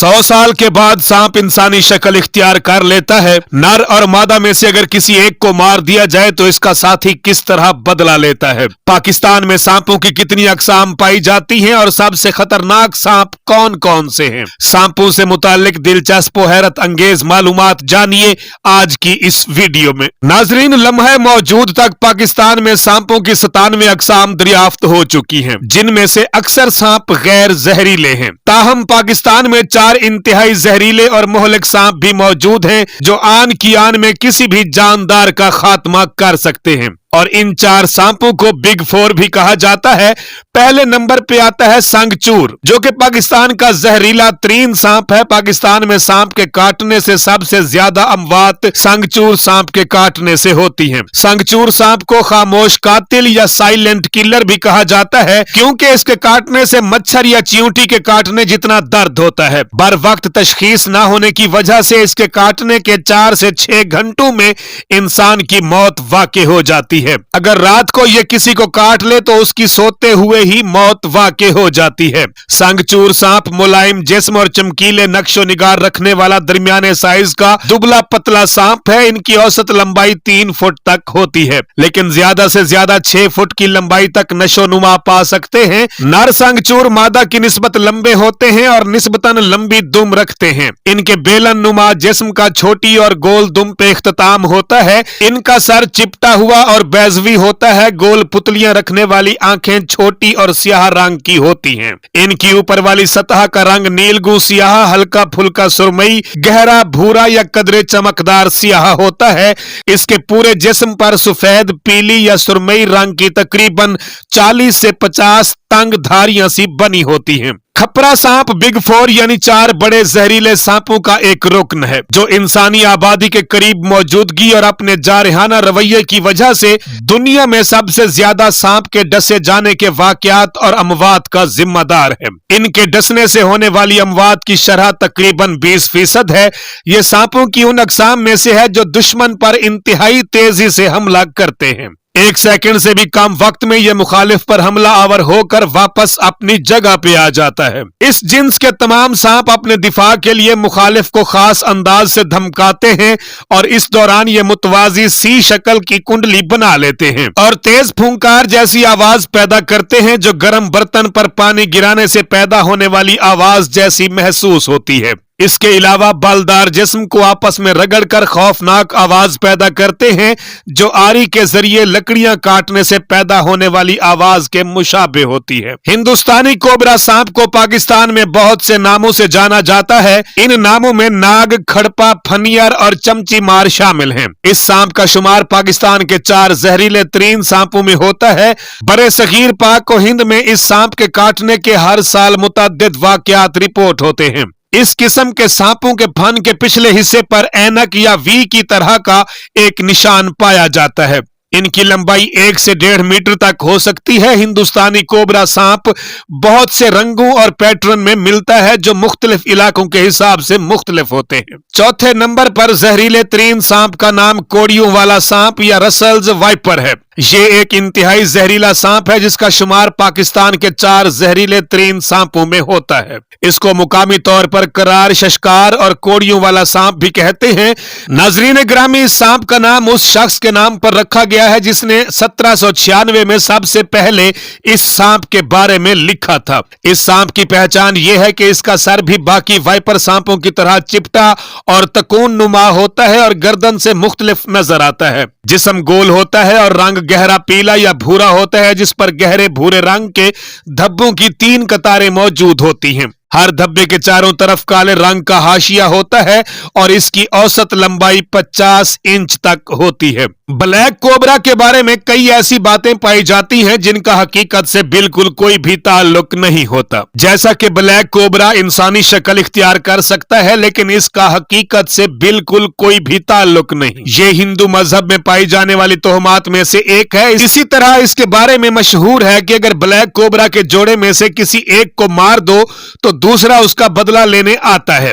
100 साल के बाद सांप इंसानी शक्ल इख्तियार कर लेता है। नर और मादा में से अगर किसी एक को मार दिया जाए तो इसका साथी किस तरह बदला लेता है। पाकिस्तान में सांपों की कितनी अकसाम पाई जाती हैं और सबसे खतरनाक सांप कौन कौन से हैं। सांपों से मुताल्लिक दिलचस्प और हैरत अंगेज मालूमात जानिए आज की इस वीडियो में। नाजरीन, लम्हे मौजूद तक पाकिस्तान में सांपों की 97 अकसाम दरियाफ्त हो चुकी हैं, जिनमें से अक्सर सांप गैर जहरीले हैं। ताहम पाकिस्तान में 4 इंतहाई जहरीले और मोहलिक सांप भी मौजूद हैं जो आन की आन में किसी भी जानदार का खात्मा कर सकते हैं और इन 4 सांपों को बिग 4 भी कहा जाता है। पहले नंबर पे आता है संगचूर, जो कि पाकिस्तान का जहरीला तरीन सांप है। पाकिस्तान में सांप के काटने से सबसे ज्यादा अमवात संगचूर सांप के काटने से होती हैं। संगचूर सांप को खामोश कातिल या साइलेंट किलर भी कहा जाता है, क्योंकि इसके काटने से मच्छर या चींटी के काटने जितना दर्द होता है। बर वक्त तशखीस न होने की वजह से इसके काटने के 4 से 6 घंटों में इंसान की मौत वाक़ई हो जाती है। अगर रात को ये किसी को काट ले तो उसकी सोते हुए ही मौत वाक़ई हो जाती है। संगचूर सांप मुलायम जिस्म और चमकीले नक्शो निगार रखने वाला दरमियाने साइज का दुबला पतला सांप है। इनकी औसत लंबाई 3 फुट तक होती है, लेकिन ज्यादा से ज्यादा 6 फुट की लंबाई तक नशो नुमा पा सकते हैं। नर संगचूर मादा की निस्बत लंबे होते हैं और निस्बतन लंबी दुम रखते हैं। इनके बेलन नुमा जिस्म का छोटी और गोल दुम पे इख्तिताम होता है। इनका सर चिपटा हुआ और बेज़वी होता है। गोल पुतलियां रखने वाली आंखें छोटी और स्याह रंग की होती हैं। इनकी ऊपर वाली सतह का रंग नीलगू स्याह, हल्का फुल्का सुरमई, गहरा भूरा या कदरे चमकदार स्याह होता है। इसके पूरे जिस्म पर सफेद, पीली या सुरमई रंग की तकरीबन 40 से 50 तंग धारियां सी बनी होती हैं। खपरा सांप बिग 4 यानी 4 बड़े जहरीले सांपों का एक रुकन है, जो इंसानी आबादी के करीब मौजूदगी और अपने जारहाना रवैये की वजह से दुनिया में सबसे ज्यादा सांप के डसे जाने के वाकयात और अमवात का जिम्मेदार है। इनके डसने से होने वाली अमवात की शरह तकरीबन 20% है। ये सांपों की उन अकसाम में से है जो दुश्मन पर इंतहाई तेजी से हमला करते हैं। 1 सेकंड से भी कम वक्त में यह मुखालिफ पर हमला आवर होकर वापस अपनी जगह पे आ जाता है। इस जिन्स के तमाम सांप अपने दिफा के लिए मुखालिफ को खास अंदाज से धमकाते हैं और इस दौरान ये मुतवाजी सी शक्ल की कुंडली बना लेते हैं और तेज फुंकार जैसी आवाज पैदा करते हैं, जो गर्म बर्तन पर पानी गिराने से पैदा होने वाली आवाज जैसी महसूस होती है। इसके अलावा बलदार जिस्म को आपस में रगड़कर खौफनाक आवाज पैदा करते हैं, जो आरी के जरिए लकड़ियां काटने से पैदा होने वाली आवाज के मुशाबे होती है। हिंदुस्तानी कोबरा सांप को पाकिस्तान में बहुत से नामों से जाना जाता है। इन नामों में नाग, खड़पा, फनियर और चमची मार शामिल हैं। इस सांप का शुमार पाकिस्तान के 4 जहरीले तरीन सांपों में होता है। बड़े सगीर पाक और हिंद में इस सांप के काटने के हर साल मुतअद्दिद वाकयात रिपोर्ट होते हैं। इस किस्म के सांपों के फन के पिछले हिस्से पर ऐनक या वी की तरह का एक निशान पाया जाता है। इनकी लंबाई 1 से 1.5 मीटर तक हो सकती है। हिंदुस्तानी कोबरा सांप बहुत से रंगों और पैटर्न में मिलता है, जो मुख्तलिफ इलाकों के हिसाब से मुख्तलिफ होते हैं। चौथे नंबर पर जहरीले तरीन सांप का नाम कोड़ियों वाला सांप या रसल्स वाइपर है। ये एक इंतहाई जहरीला सांप है, जिसका शुमार पाकिस्तान के 4 जहरीले तरीन सांपों में होता है। इसको मुकामी तौर पर करार, शशकार और कोड़ियों वाला सांप भी कहते हैं। नाजरीन ग्रामी, इस सांप का नाम उस शख्स के नाम पर रखा गया है जिसने 1796 में सबसे पहले इस सांप के बारे में लिखा था। इस सांप की पहचान यह है कि इसका सर भी बाकी वाइपर सांपों की तरह चिपटा और तकून नुमा होता है और गर्दन से मुख्तलिफ नजर आता है। जिस्म गोल होता है और रंग गहरा पीला या भूरा होता है, जिस पर गहरे भूरे रंग के धब्बों की 3 कतारें मौजूद होती हैं। हर धब्बे के चारों तरफ काले रंग का हाशिया होता है और इसकी औसत लंबाई 50 इंच तक होती है। ब्लैक कोबरा के बारे में कई ऐसी बातें पाई जाती हैं जिनका हकीकत से बिल्कुल कोई भी ताल्लुक नहीं होता। जैसा कि ब्लैक कोबरा इंसानी शक्ल इख्तियार कर सकता है, लेकिन इसका हकीकत से बिल्कुल कोई भी ताल्लुक नहीं। ये हिंदू मजहब में पाई जाने वाली तोहमात में से एक है। इसी तरह इसके बारे में मशहूर है कि अगर ब्लैक कोबरा के जोड़े में से किसी एक को मार दो तो दूसरा उसका बदला लेने आता है।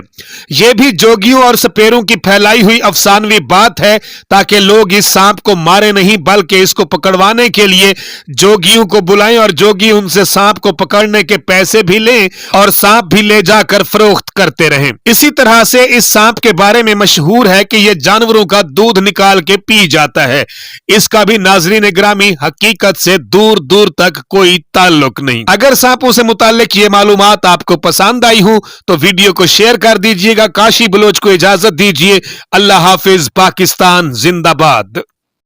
यह भी जोगियों और सपेरों की फैलाई हुई अफसानवी बात है ताकि लोग इस सांप को मारे नहीं बल्कि इसको पकड़वाने के लिए जोगियों को बुलाएं और जोगी उनसे सांप को पकड़ने के पैसे भी लें और सांप भी ले जाकर फरोख्त करते रहें। इसी तरह से इस सांप के बारे में मशहूर है कि यह जानवरों का दूध निकाल के पी जाता है। इसका भी नाज़रीन ग्रामी हकीकत से दूर दूर तक कोई ताल्लुक नहीं। अगर सांपों से मुताल्लिक ये मालूमात आपको पसंद आई हो तो वीडियो को शेयर कर दीजिएगा। काशी बलोच को इजाजत दीजिए। अल्लाह हाफिज। पाकिस्तान जिंदाबाद।